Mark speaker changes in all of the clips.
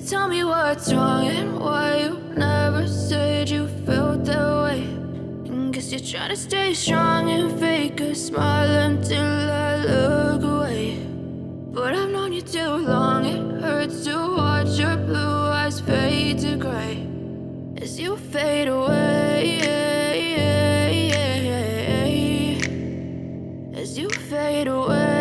Speaker 1: Tell me what's wrong and why you never said you felt that way. And guess you're trying to stay strong and fake a smile until I look away. But I've known you too long, it hurts to watch your blue eyes fade to gray as you fade away, as you fade away.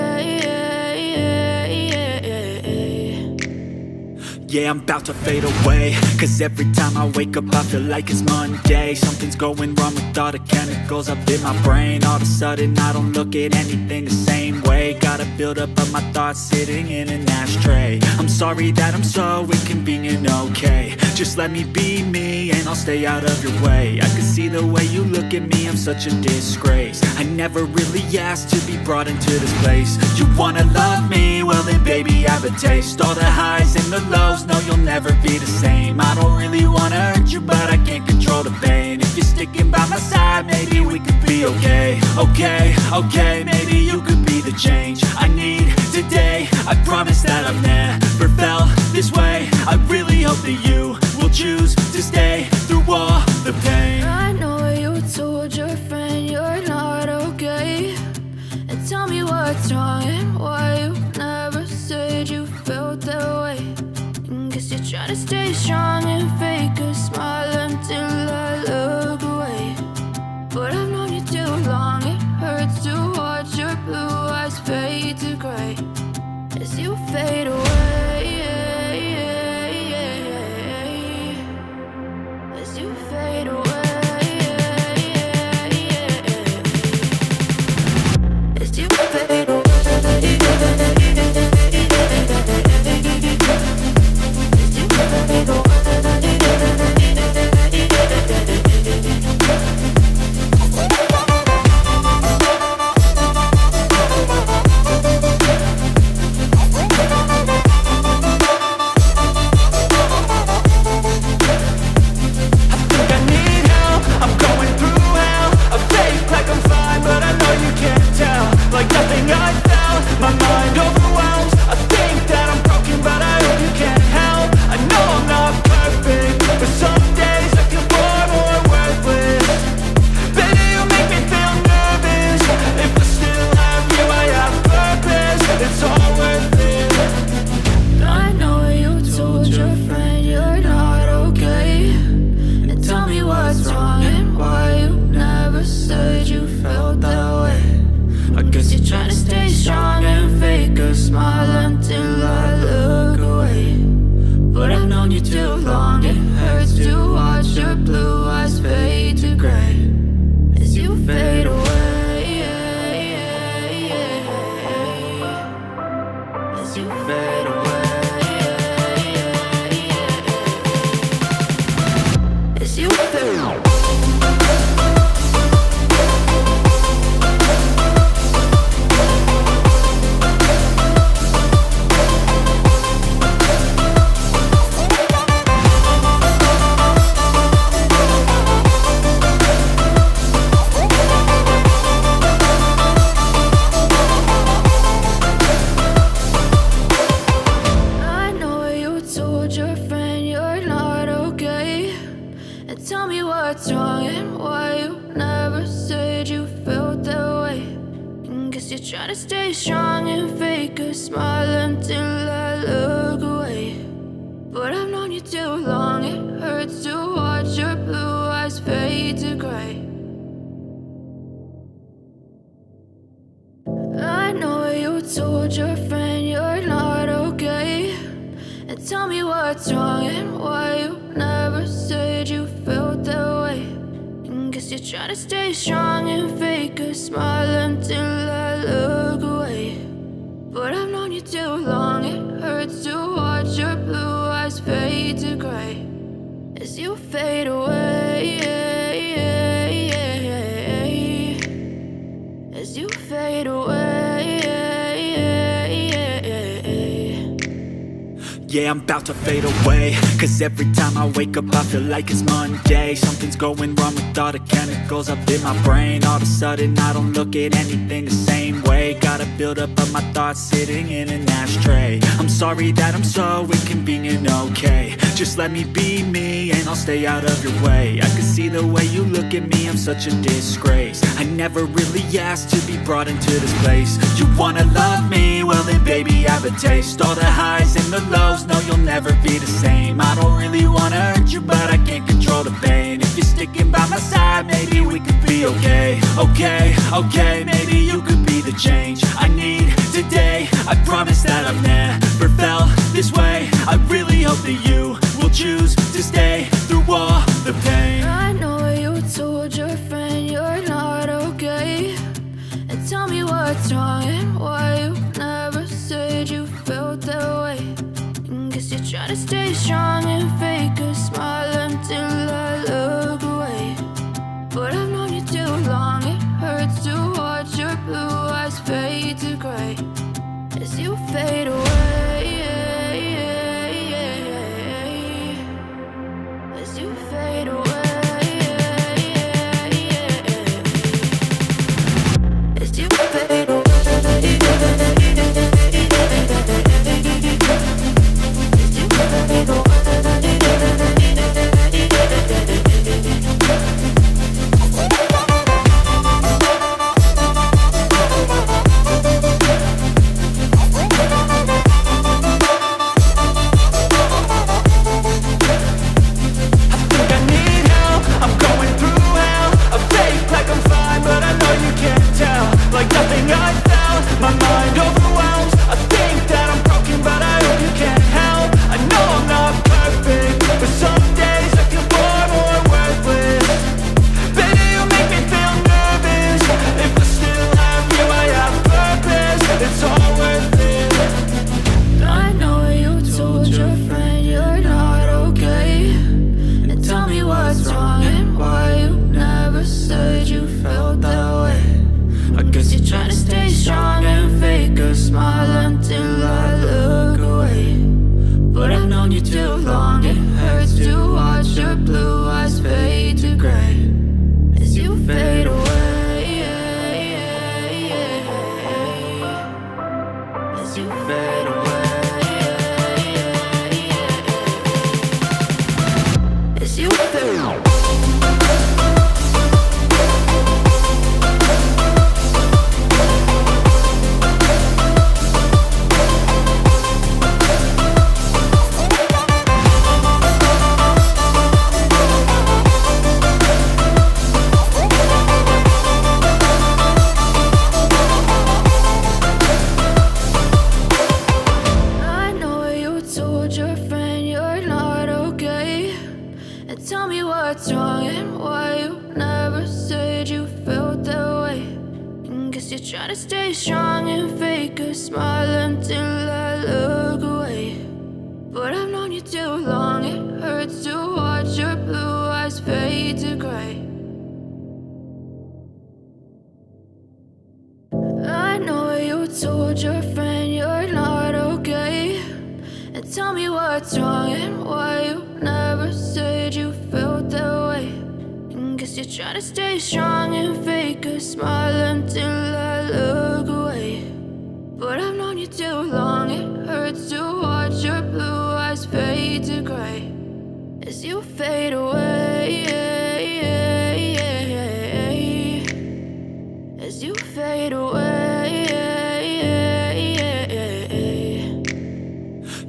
Speaker 2: Yeah, I'm about to fade away, cause every time I wake up I feel like it's Monday. Something's going wrong with all the chemicals up in my brain. All of a sudden I don't look at anything the same way. Got a buildup of my thoughts sitting in an ashtray. I'm sorry that I'm so inconvenient, okay. Just let me be me and I'll stay out of your way. I can see the way you look at me, I'm such a disgrace. I never really asked to be brought into this place. You wanna love me? Well then baby have a taste. All the highs and the lows, no you'll never be the same. I don't really wanna hurt you but I can't control the pain. If you're sticking by my side maybe we could be okay. Okay, maybe you could be the change I need today. I promise that I've never felt this way. I really hope that you will choose to stay through all the pain.
Speaker 1: I know you told your friend you're not okay. And tell me what's wrong and why you never said you felt that way. And guess you're trying to stay strong and fake a smile until I look away. But I've known you too long, it hurts to watch your blue eyes fade to gray as you fade away, as you fade away, as you fade away.
Speaker 2: Yeah, I'm about to fade away, cause every time I wake up I feel like it's Monday. Something's going wrong with all the chemicals up in my brain. All of a sudden I don't look at anything the same way. Got a buildup of my thoughts sitting in an ashtray. I'm sorry that I'm so inconvenient, okay. Just let me be me and I'll stay out of your way. I can see the way you look at me, I'm such a disgrace. I never really asked to be brought into this place. You wanna love me? Well then baby I have a taste. All the highs and the lows, no you'll never be the same. I don't really wanna hurt you but I can't control the pain. If you're sticking by my side maybe we could be okay. Okay, maybe you could be the change I need today. I promise that I've never felt this way. I really hope that you will choose to stay through all the pain.
Speaker 1: I know you told your friend you're not okay, and tell me what's wrong and why you never said you felt that way. Guess you're trying to stay strong and fake a smile until I look away. But I've known you too long, it hurts to watch your blue eyes fade to gray as you fade away. As you fade away. As you fade away.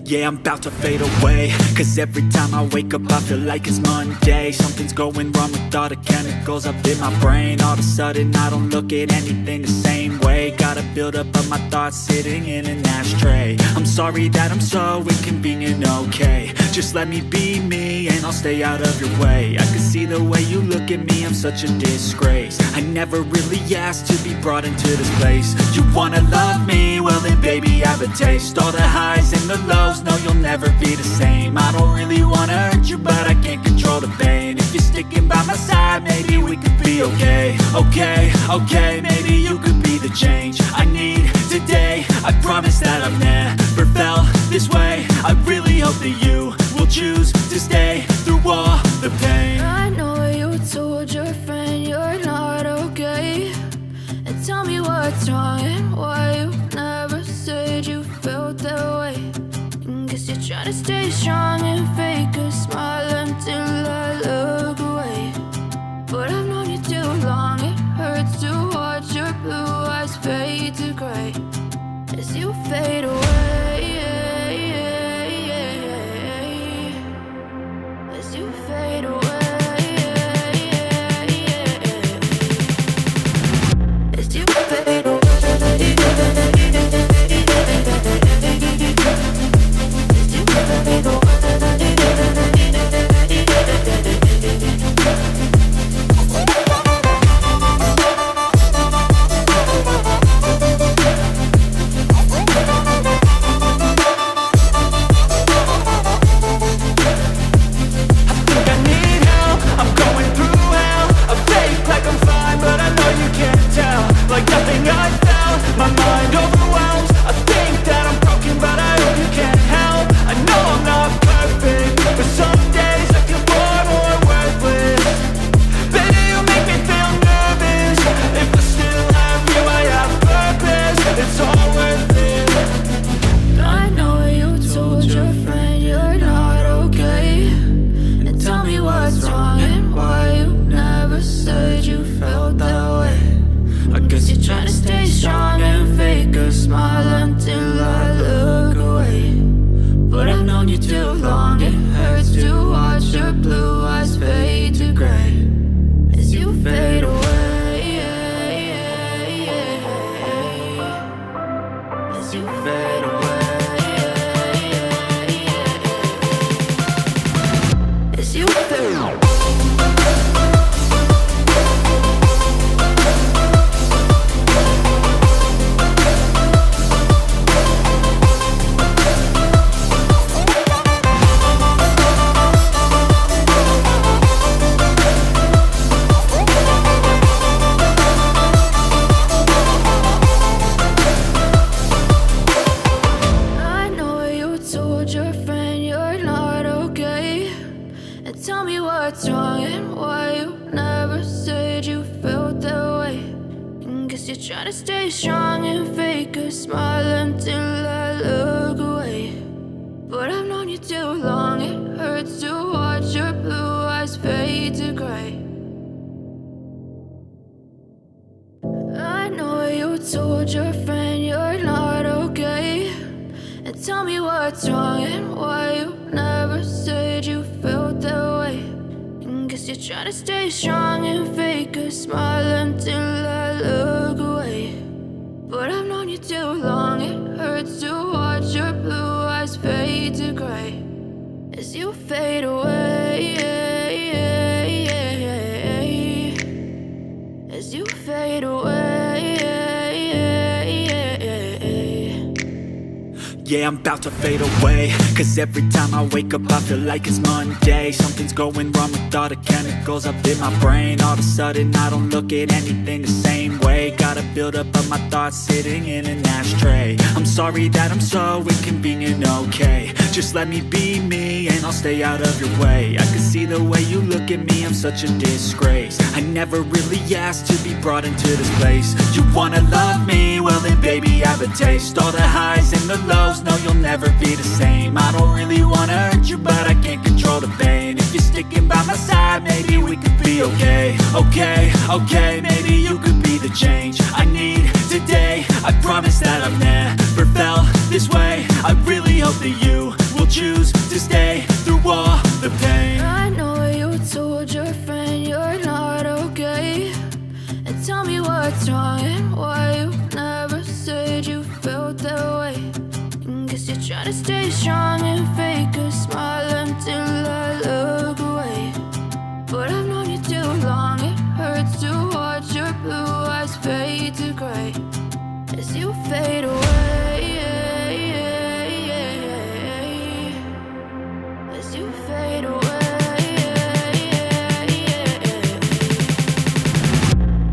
Speaker 2: Yeah, I'm about to fade away, cause every time I wake up I feel like it's Monday. Something's going wrong with all the chemicals up in my brain. All of a sudden I don't look at anything the same way. Got a buildup of my thoughts sitting in an ashtray. I'm sorry that I'm so inconvenient, okay. Just let me be me and I'll stay out of your way. I can see the way you look at me, I'm such a disgrace. I never really asked to be brought into this place. You wanna love me? Well then baby I have a taste. All the highs and the lows, no you'll never be the same. I don't really wanna hurt you but I can't control the pain. If you're sticking by my side maybe we could be okay. Okay, maybe you could be the change I need today. I promise that I've never felt this way. I really
Speaker 1: to stay strong and fake a smile until I look away. But I've known you too long, it hurts to watch your blue eyes fade to gray as you fade away. As you fade away. As you fade away. Try to stay strong and fake a smile until I look away. But I've known you too long, it hurts to watch your blue eyes fade to gray. I know you told your friend you're not okay, and tell me what's wrong and why you never said you felt that way. And guess you're trying to stay strong and fake a smile until I look away. But I've known you too long, it hurts to watch your blue eyes fade to gray as you fade away. As you fade away.
Speaker 2: Yeah, I'm about to fade away, cause every time I wake up I feel like it's Monday. Something's going wrong with all the chemicals up in my brain. All of a sudden I don't look at anything the same way. Gotta build up of my thoughts sitting in an ashtray. I'm sorry that I'm so inconvenient, okay. Just let me be me and I'll stay out of your way. I can see the way you look at me, I'm such a disgrace. I never really asked to be brought into this place. You wanna love me? Well then baby I have a taste. All the highs and the lows, no you'll never be the same. I don't really wanna hurt you but I can't control the pain. If you're sticking by my side maybe we could be okay. Okay, maybe you could be the change I need today. I promise that I've never felt this way. I really hope that you will choose to stay through all the pain.
Speaker 1: I know you told your friend you're not okay, and tell me what's wrong and why you never said you felt that way. And guess you're trying to stay strong and fake a smile until I look away. But I've known you too long, it hurts to watch your blue eyes fade to gray as you fade away. As you fade away.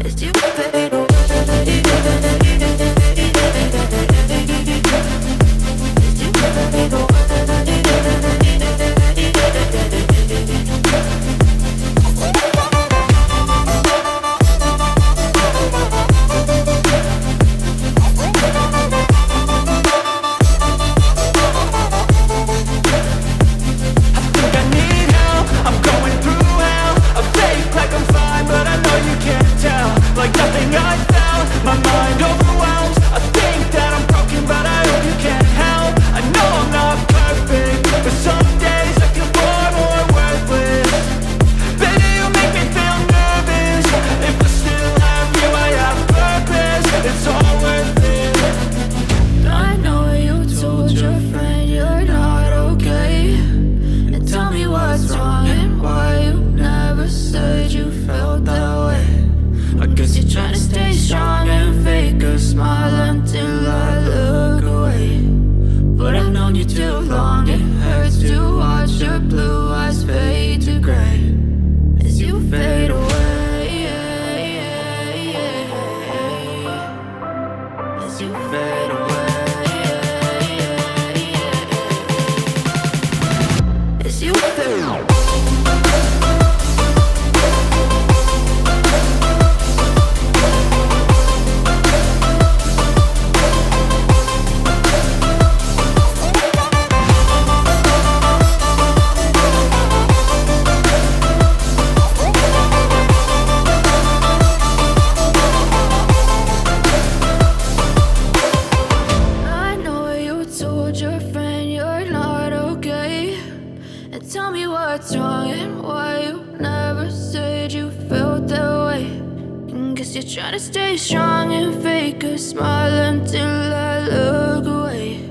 Speaker 1: As you fade away. As you fade away. try to stay strong and fake a smile until I look away.